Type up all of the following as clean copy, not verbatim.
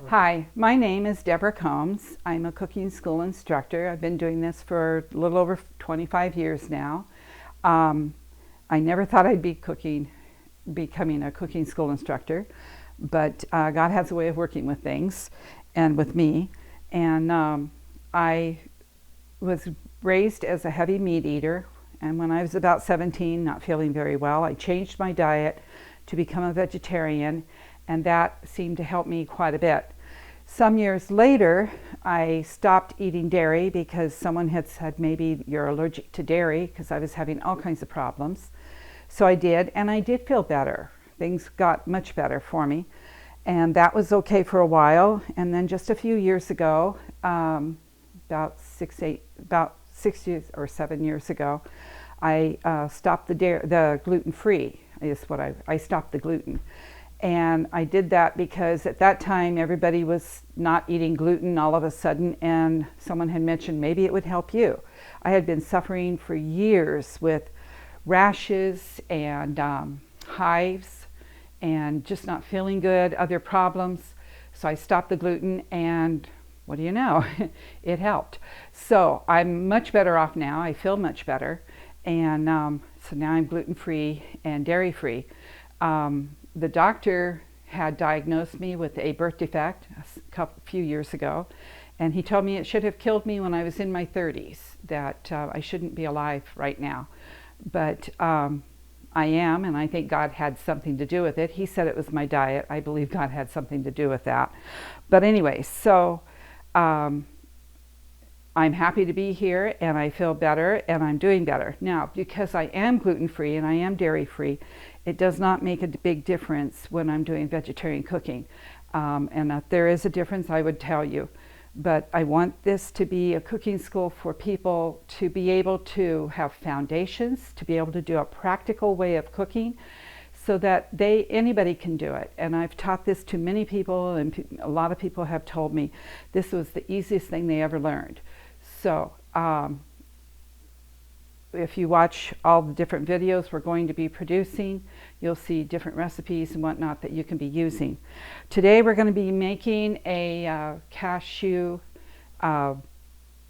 Hi, my name is Deborah Combs. I'm a cooking school instructor. I've been doing this for a little over 25 years now. Um, I never thought I'd be becoming a cooking school instructor, but God has a way of working with things and with me. And I was raised as a heavy meat eater, and when I was about 17, not feeling very well, I changed my diet to become a vegetarian, and that seemed to help me quite a bit. Some years later, I stopped eating dairy because someone had said maybe you're allergic to dairy, because I was having all kinds of problems. So I did, and I did feel better. Things got much better for me, and that was okay for a while. And then just a few years ago, about 6 years or 7 years ago, I stopped the gluten-free. Is what I stopped the gluten. And I did that because at that time everybody was not eating gluten all of a sudden, and someone had mentioned maybe it would help you. I had been suffering for years with rashes and hives and just not feeling good, other problems. So I stopped the gluten, and what do you know? It helped. So I'm much better off now. I feel much better. And so now I'm gluten-free and dairy-free. The doctor had diagnosed me with a birth defect a few years ago, and he told me it should have killed me when I was in my 30s, that I shouldn't be alive right now. But I am, and I think God had something to do with it. He said it was my diet. I believe God had something to do with that. But anyway, so I'm happy to be here, and I feel better, and I'm doing better. Now, because I am gluten-free and I am dairy-free, it does not make a big difference when I'm doing vegetarian cooking. And if there is a difference, I would tell you. But I want this to be a cooking school for people to be able to have foundations, to be able to do a practical way of cooking, so that anybody can do it. And I've taught this to many people, and a lot of people have told me this was the easiest thing they ever learned. So if you watch all the different videos we're going to be producing, you'll see different recipes and whatnot that you can be using. Today we're going to be making a cashew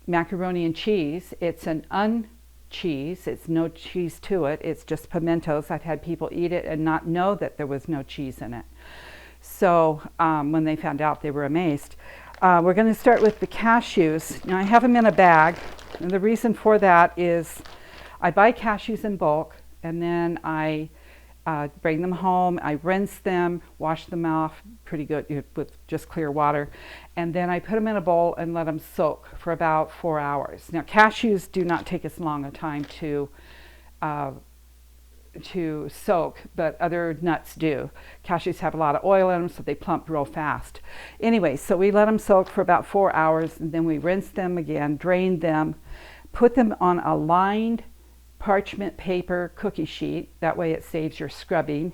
macaroni and cheese. It's an uncheese. It's no cheese to it. It's just pimentos. I've had people eat it and not know that there was no cheese in it. So when they found out, they were amazed. We're going to start with the cashews. Now I have them in a bag, and the reason for that is I buy cashews in bulk, and then I bring them home, I rinse them, wash them off pretty good with just clear water, and then I put them in a bowl and let them soak for about 4 hours. Now cashews do not take as long a time to soak, but other nuts do. Cashews have a lot of oil in them, so they plump real fast. Anyway, so we let them soak for about 4 hours, and then we rinse them again, drain them, put them on a lined parchment paper cookie sheet. That way it saves your scrubbing.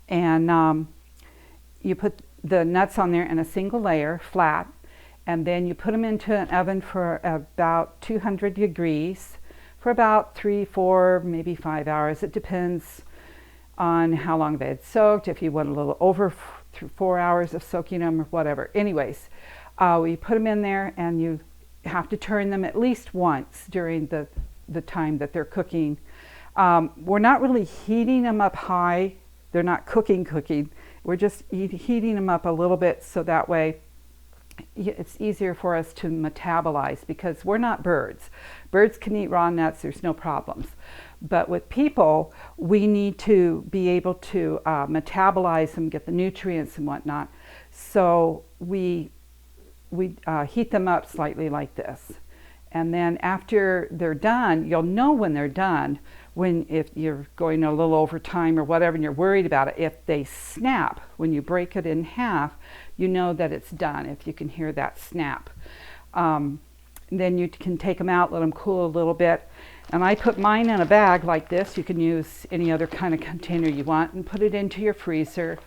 And you put the nuts on there in a single layer, flat, and then you put them into an oven for about 200 degrees for about 3, 4, maybe 5 hours. It depends on how long they had soaked, if you want a little over 4 hours of soaking them or whatever. Anyways, we put them in there, and you have to turn them at least once during the time that they're cooking. We're not really heating them up high. They're not cooking. We're just heating them up a little bit, so that way it's easier for us to metabolize, because we're not birds. Birds can eat raw nuts, there's no problems. But with people, we need to be able to metabolize them, get the nutrients and whatnot. So we heat them up slightly like this. And then after they're done, you'll know when they're done, if you're going a little over time or whatever and you're worried about it. If they snap, when you break it in half, you know that it's done, if you can hear that snap. Then you can take them out, let them cool a little bit. And I put mine in a bag like this. You can use any other kind of container you want, and put it into your freezer,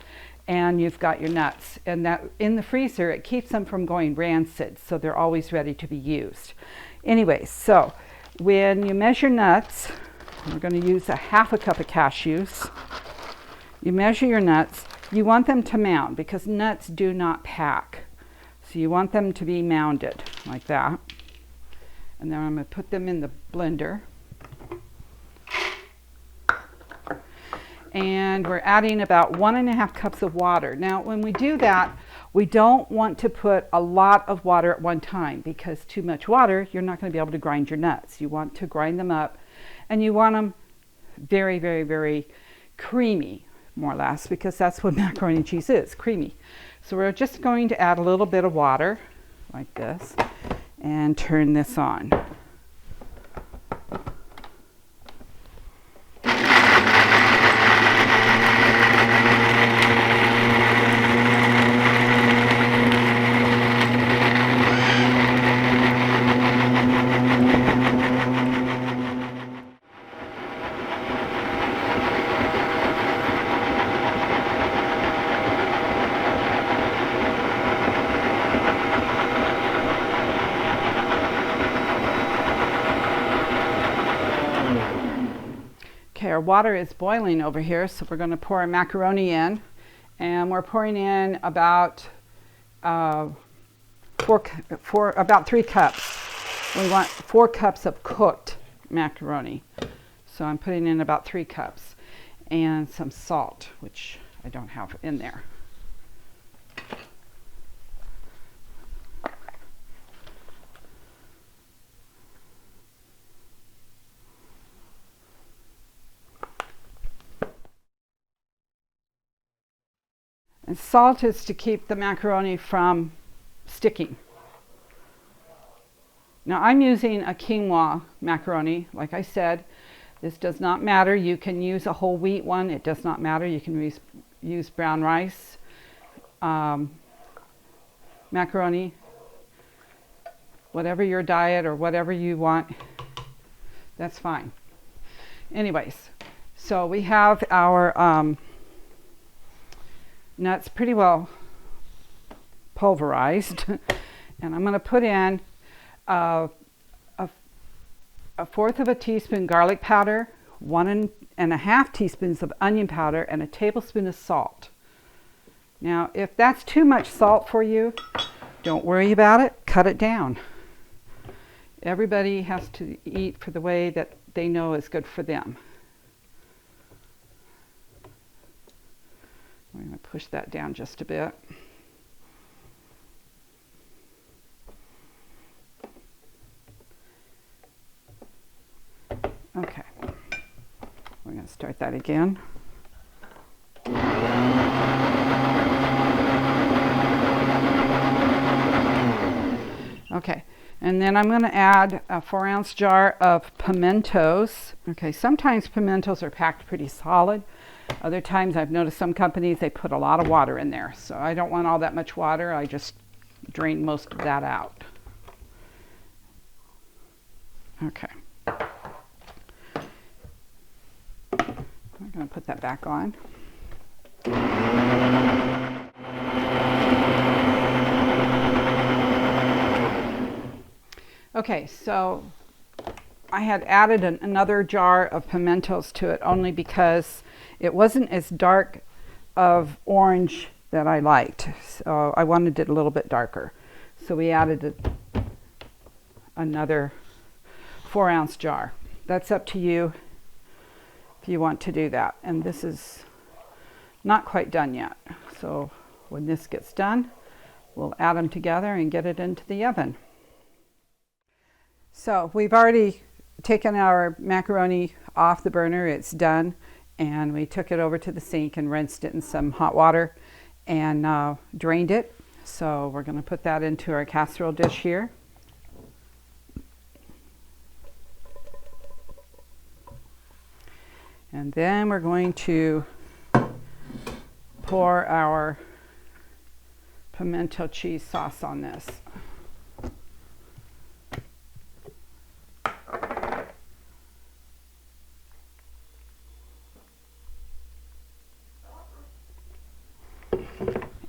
and you've got your nuts. And that in the freezer, it keeps them from going rancid, so they're always ready to be used. Anyway, so when you measure nuts, we're going to use a half a cup of cashews. You measure your nuts. You want them to mound, because nuts do not pack. So you want them to be mounded like that. And then I'm going to put them in the blender. And we're adding about 1.5 cups of water. Now, when we do that, we don't want to put a lot of water at one time, because too much water, you're not going to be able to grind your nuts. You want to grind them up, and you want them very, very, very creamy, more or less, because that's what macaroni and cheese is, creamy. So we're just going to add a little bit of water like this and turn this on. Okay, our water is boiling over here, so we're going to pour our macaroni in, and we're pouring in about about 3 cups. We want 4 cups of cooked macaroni, so I'm putting in about 3 cups, and some salt, which I don't have in there. And salt is to keep the macaroni from sticking. Now I'm using a quinoa macaroni. Like I said, this does not matter. You can use a whole wheat one. It does not matter. You can use brown rice, macaroni, whatever your diet or whatever you want, that's fine. Anyways, so we have our nuts pretty well pulverized, and I'm going to put in a 1/4 of a teaspoon garlic powder, 1.5 teaspoons of onion powder, and a tablespoon of salt. Now, if that's too much salt for you, don't worry about it. Cut it down. Everybody has to eat for the way that they know is good for them. I'm going to push that down just a bit. Okay, we're going to start that again. Okay, and then I'm going to add a 4-ounce jar of pimentos. Okay, sometimes pimentos are packed pretty solid. Other times I've noticed some companies, they put a lot of water in there. So I don't want all that much water. I just drain most of that out. Okay. We're going to put that back on. Okay, so I had added another jar of pimentos to it only because it wasn't as dark of orange that I liked. So I wanted it a little bit darker. So we added another 4-ounce jar. That's up to you if you want to do that. And this is not quite done yet. So when this gets done, we'll add them together and get it into the oven. So we've already taken our macaroni off the burner. It's done. And we took it over to the sink and rinsed it in some hot water and drained it. So we're going to put that into our casserole dish here. And then we're going to pour our pimento cheese sauce on this.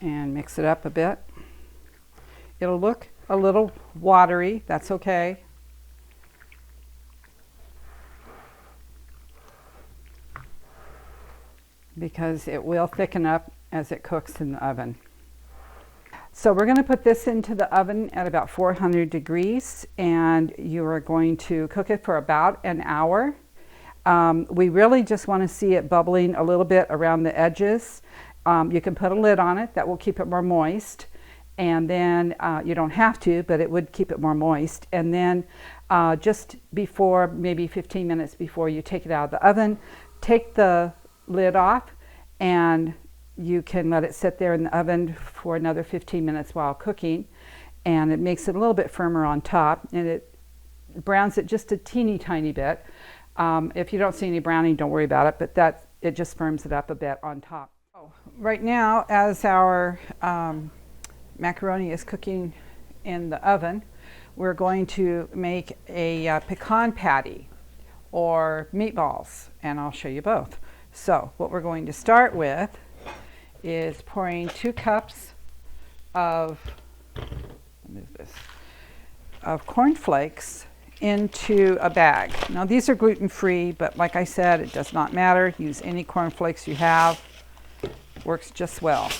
And mix it up a bit. It'll look a little watery, that's okay. Because it will thicken up as it cooks in the oven. So we're going to put this into the oven at about 400 degrees, and you are going to cook it for about an hour. We really just want to see it bubbling a little bit around the edges. You can put a lid on it, that will keep it more moist. And then you don't have to, but it would keep it more moist. And then just before, maybe 15 minutes before you take it out of the oven, take the lid off, and you can let it sit there in the oven for another 15 minutes while cooking, and it makes it a little bit firmer on top, and it browns it just a teeny tiny bit. If you don't see any browning, don't worry about it, but it just firms it up a bit on top. Right now, as our macaroni is cooking in the oven, we're going to make a pecan patty or meatballs, and I'll show you both. So what we're going to start with is pouring 2 cups of corn flakes into a bag. Now these are gluten-free, but like I said, it does not matter. Use any corn flakes you have. Works just well.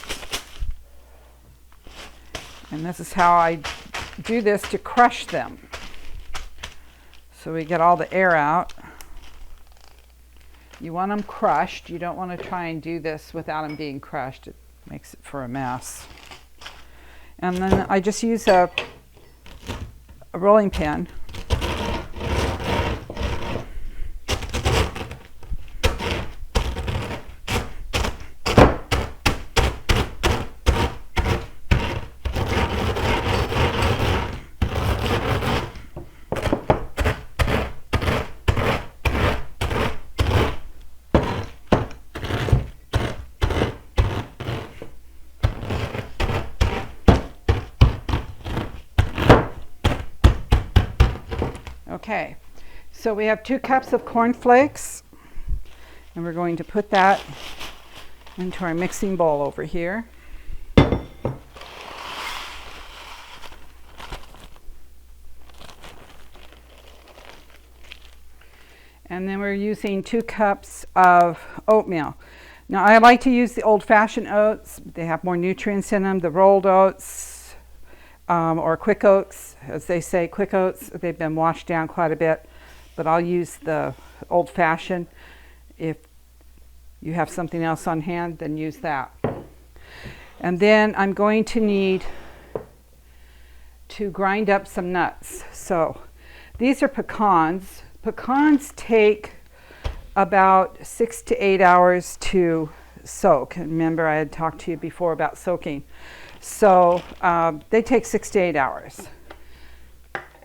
And this is how I do this to crush them. So we get all the air out. You want them crushed. You don't want to try and do this without them being crushed. It makes it for a mess. And then I just use a rolling pin. Okay, so we have 2 cups of corn flakes, and we're going to put that into our mixing bowl over here. And then we're using 2 cups of oatmeal. Now I like to use the old-fashioned oats. They have more nutrients in them. The rolled oats, or quick oats, as they say, quick oats, they've been washed down quite a bit, but I'll use the old-fashioned. If you have something else on hand, then use that. And then I'm going to need to grind up some nuts. So these are pecans. Pecans take about 6 to 8 hours to soak. And remember, I had talked to you before about soaking. So they take 6 to 8 hours.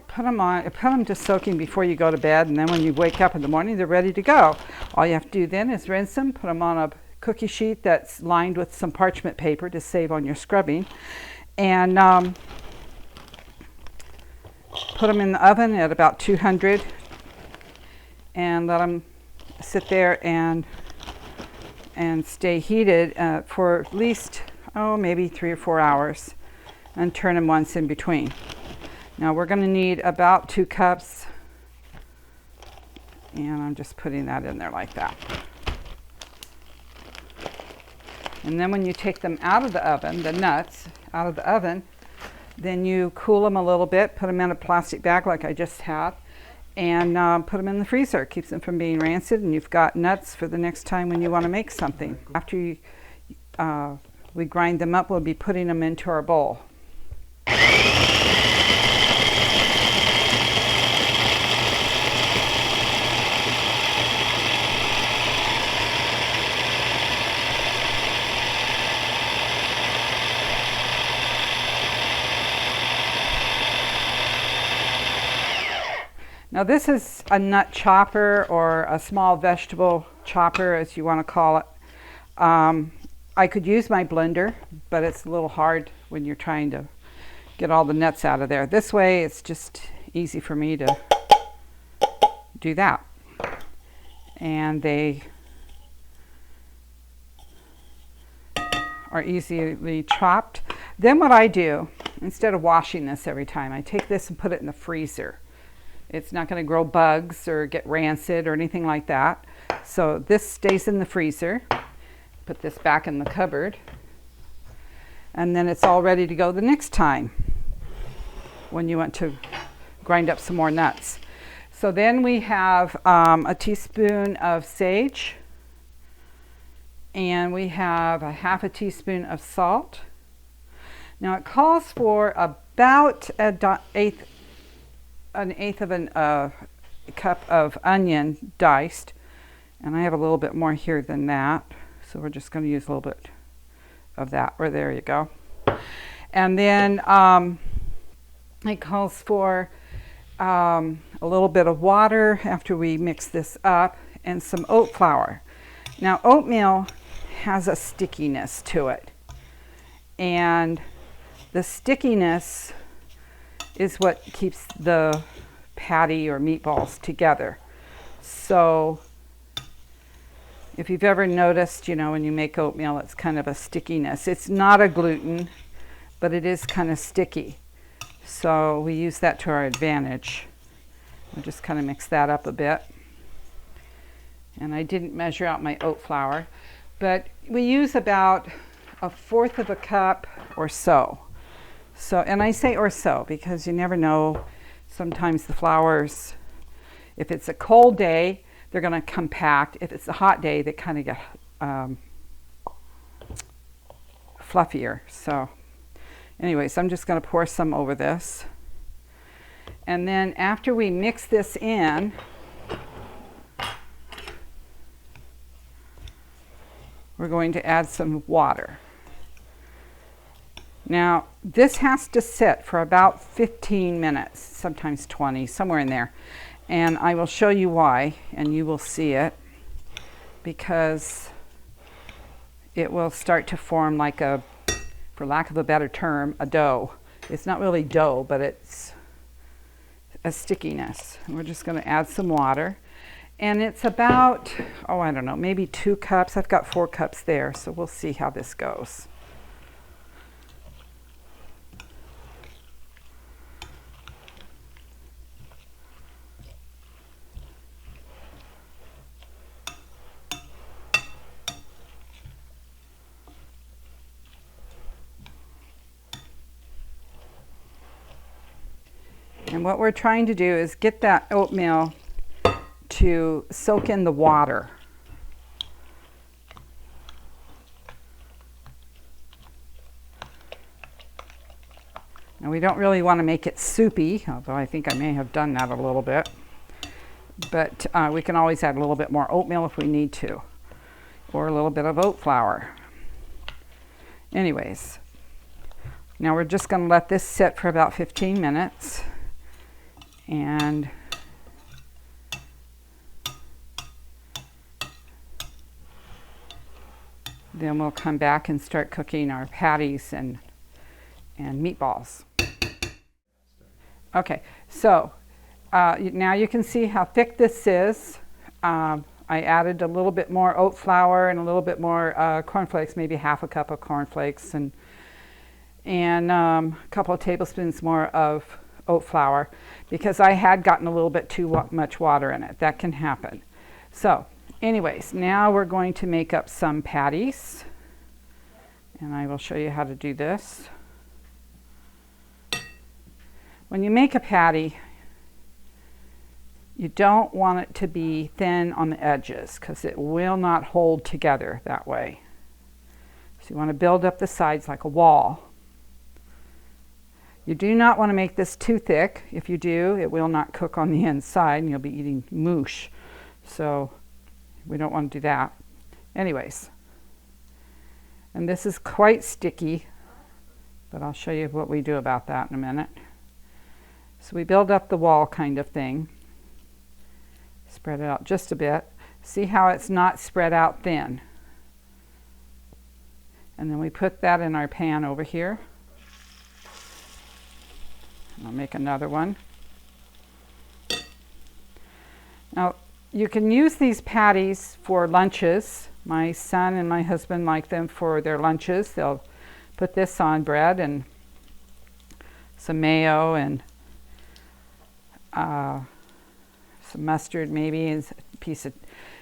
Put them to soaking before you go to bed, and then when you wake up in the morning, they're ready to go. All you have to do then is rinse them, put them on a cookie sheet that's lined with some parchment paper to save on your scrubbing, and put them in the oven at about 200, and let them sit there and stay heated for at least maybe 3 or 4 hours, and turn them once in between. Now we're going to need about 2 cups, and I'm just putting that in there like that. And then when you take them out of the oven, the nuts out of the oven, then you cool them a little bit, put them in a plastic bag like I just had, and put them in the freezer. It keeps them from being rancid, and you've got nuts for the next time when you want to make something. After we grind them up, we'll be putting them into our bowl. Now this is a nut chopper, or a small vegetable chopper, as you want to call it. I could use my blender, but it's a little hard when you're trying to get all the nuts out of there. This way it's just easy for me to do that. And they are easily chopped. Then what I do, instead of washing this every time, I take this and put it in the freezer. It's not going to grow bugs or get rancid or anything like that. So this stays in the freezer. Put this back in the cupboard. And then it's all ready to go the next time when you want to grind up some more nuts. So then we have a teaspoon of sage, and we have a half a teaspoon of salt. Now it calls for about an eighth of a cup of onion diced, and I have a little bit more here than that, so we're just going to use a little bit of that. Or there you go. And then it calls for a little bit of water after we mix this up, and some oat flour. Now oatmeal has a stickiness to it, and the stickiness is what keeps the patty or meatballs together. So if you've ever noticed, you know, when you make oatmeal, it's kind of a stickiness. It's not a gluten, but it is kind of sticky. So we use that to our advantage. We'll just kind of mix that up a bit. And I didn't measure out my oat flour, but we use about 1/4 of a cup or so. So, and I say or so because you never know. Sometimes the flours, if it's a cold day, they're going to compact. If it's a hot day, they kind of get fluffier. So anyways, I'm just going to pour some over this. And then after we mix this in, we're going to add some water. Now, this has to sit for about 15 minutes, sometimes 20, somewhere in there. And I will show you why, and you will see it, because it will start to form like a, for lack of a better term, a dough. It's not really dough, but it's a stickiness. And we're just going to add some water. And it's about, oh, I don't know, maybe 2 cups. I've got 4 cups there, so we'll see how this goes. And what we're trying to do is get that oatmeal to soak in the water. Now we don't really want to make it soupy, although I think I may have done that a little bit. But we can always add a little bit more oatmeal if we need to, or a little bit of oat flour. Anyways, now we're just going to let this sit for about 15 minutes. And then we'll come back and start cooking our patties and meatballs. Okay, so now you can see how thick this is. I added a little bit more oat flour and a little bit more cornflakes, maybe half a cup of cornflakes, and a couple of tablespoons more of oat flour, because I had gotten a little bit too much water in it. That can happen. So anyways, now we're going to make up some patties, and I will show you how to do this. When you make a patty, you don't want it to be thin on the edges, because it will not hold together that way. So you want to build up the sides like a wall. You do not want to make this too thick. If you do, it will not cook on the inside and you'll be eating mush. So we don't want to do that. Anyways, and this is quite sticky, but I'll show you what we do about that in a minute. So we build up the wall kind of thing. Spread it out just a bit. See how it's not spread out thin. And then we put that in our pan over here. I'll make another one. Now, you can use these patties for lunches. My son and my husband like them for their lunches. They'll put this on bread and some mayo and some mustard maybe, and a piece of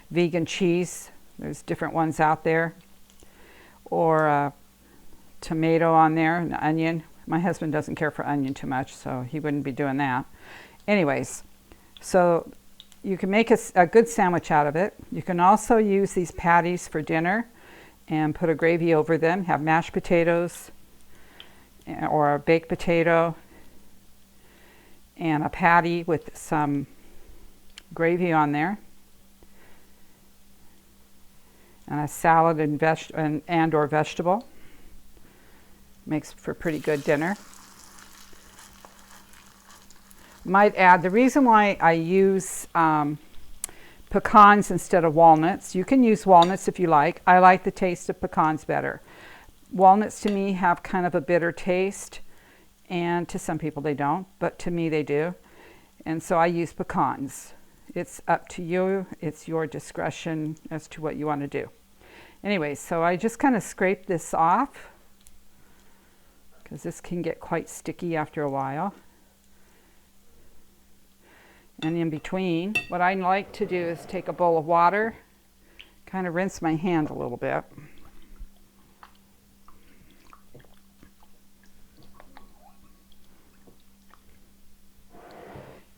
vegan cheese. There's different ones out there. Or tomato on there, an onion. My husband doesn't care for onion too much, so he wouldn't be doing that. Anyways, so you can make a good sandwich out of it. You can also use these patties for dinner and put a gravy over them. Have mashed potatoes or a baked potato and a patty with some gravy on there, and a salad and or vegetable. Makes for pretty good dinner. Might add, the reason why I use pecans instead of walnuts, you can use walnuts if you like. I like the taste of pecans better. Walnuts to me have kind of a bitter taste, and to some people they don't, but to me they do. And so I use pecans. It's up to you. It's your discretion as to what you want to do. Anyway, so I just kind of scrape this off because this can get quite sticky after a while. And in between, what I like to do is take a bowl of water, kind of rinse my hand a little bit.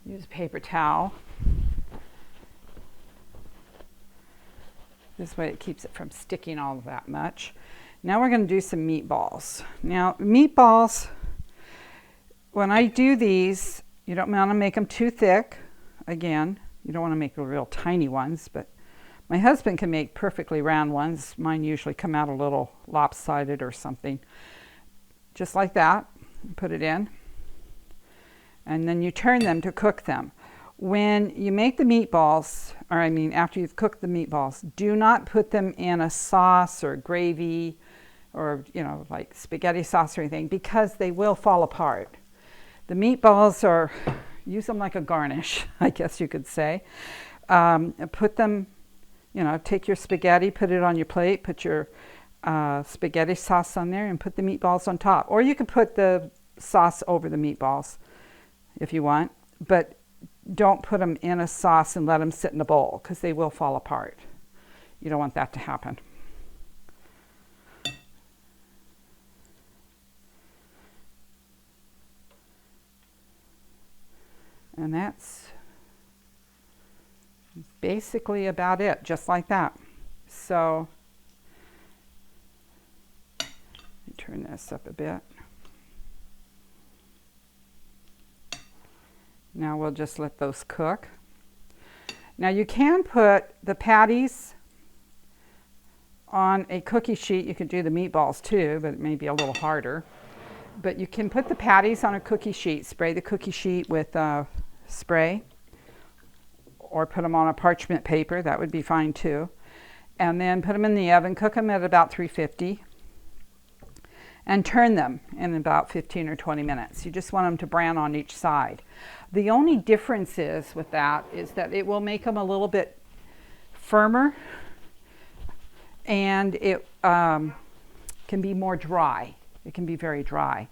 Use a paper towel. This way it keeps it from sticking all that much. Now we're going to do some meatballs. Now meatballs, when I do these, you don't want to make them too thick. Again, you don't want to make the real tiny ones, but my husband can make perfectly round ones. Mine usually come out a little lopsided or something. Just like that, put it in. And then you turn them to cook them. When you make the meatballs, or I mean after you've cooked the meatballs, do not put them in a sauce or gravy or, you know, like spaghetti sauce or anything, because they will fall apart. The meatballs are, use them like a garnish, I guess you could say. Put them, you know, take your spaghetti, put it on your plate, put your spaghetti sauce on there and put the meatballs on top. Or you can put the sauce over the meatballs if you want, but don't put them in a sauce and let them sit in a bowl because they will fall apart. You don't want that to happen. And that's basically about it, just like that. So, let me turn this up a bit. Now we'll just let those cook. Now you can put the patties on a cookie sheet. You could do the meatballs too, but it may be a little harder. But you can put the patties on a cookie sheet, spray the cookie sheet with spray, or put them on a parchment paper. That would be fine too. And then put them in the oven, cook them at about 350, and turn them in about 15 or 20 minutes. You just want them to brown on each side. The only difference is with that is that it will make them a little bit firmer, and it can be more dry. It can be very dry.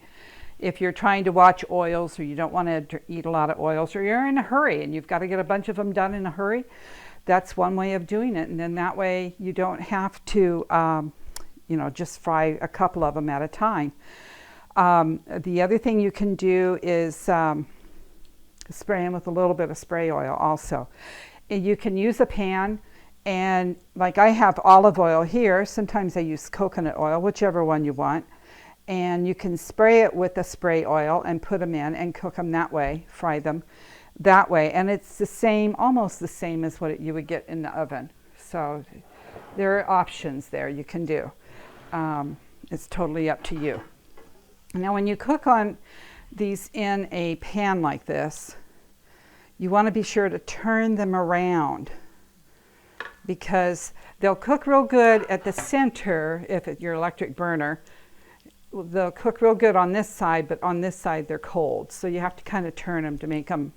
If you're trying to watch oils, or you don't want to eat a lot of oils, or you're in a hurry and you've got to get a bunch of them done in a hurry, that's one way of doing it. And then that way you don't have to you know, just fry a couple of them at a time. The other thing you can do is spray them with a little bit of spray oil also. And you can use a pan, and like I have olive oil here. Sometimes I use coconut oil, whichever one you want. And you can spray it with the spray oil and put them in and cook them that way, fry them that way. And it's the same, almost the same as what you would get in the oven. So there are options there you can do. It's totally up to you. Now when you cook on these in a pan like this, you want to be sure to turn them around, because they'll cook real good at the center. If it's your electric burner, they'll cook real good on this side, but on this side they're cold. So you have to kind of turn them to make them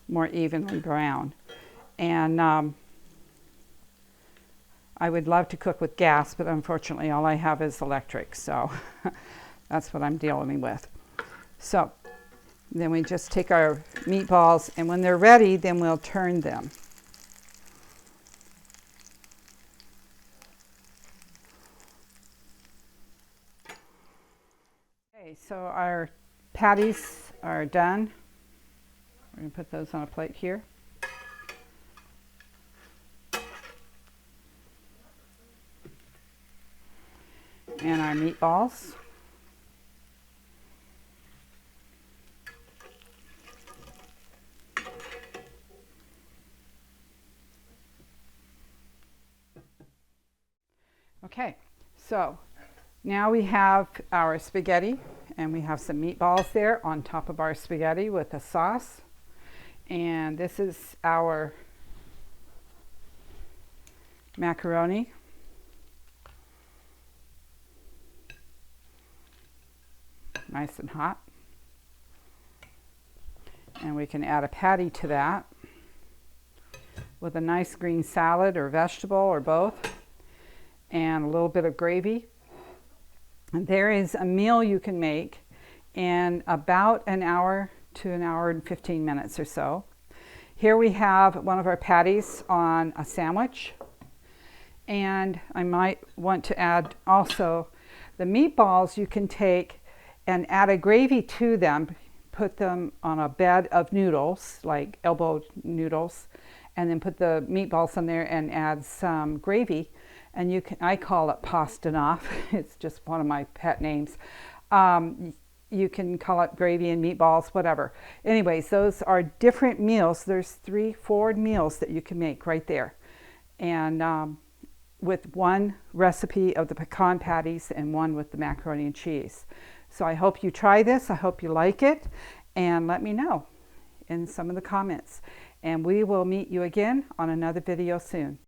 more evenly brown. And I would love to cook with gas, but unfortunately all I have is electric, so that's what I'm dealing with. So then we just take our meatballs, and when they're ready, then we'll turn them. Okay, so our patties are done. We're going to put those on a plate here. And our meatballs. Okay, so now we have our spaghetti, and we have some meatballs there on top of our spaghetti with a sauce. And this is our macaroni. Nice and hot. And we can add a patty to that with a nice green salad or vegetable or both, and a little bit of gravy. And there is a meal you can make in about an hour to an hour and 15 minutes or so. Here we have one of our patties on a sandwich, and I might want to add also the meatballs. You can take and add a gravy to them, put them on a bed of noodles, like elbow noodles, and then put the meatballs on there and add some gravy. And you can, I call it pasta enough. It's just one of my pet names. You can call it gravy and meatballs, whatever. Anyways, those are different meals. There's 3-4 meals that you can make right there. And with one recipe of the pecan patties and one with the macaroni and cheese. So I hope you try this. I hope you like it. And let me know in some of the comments. And we will meet you again on another video soon.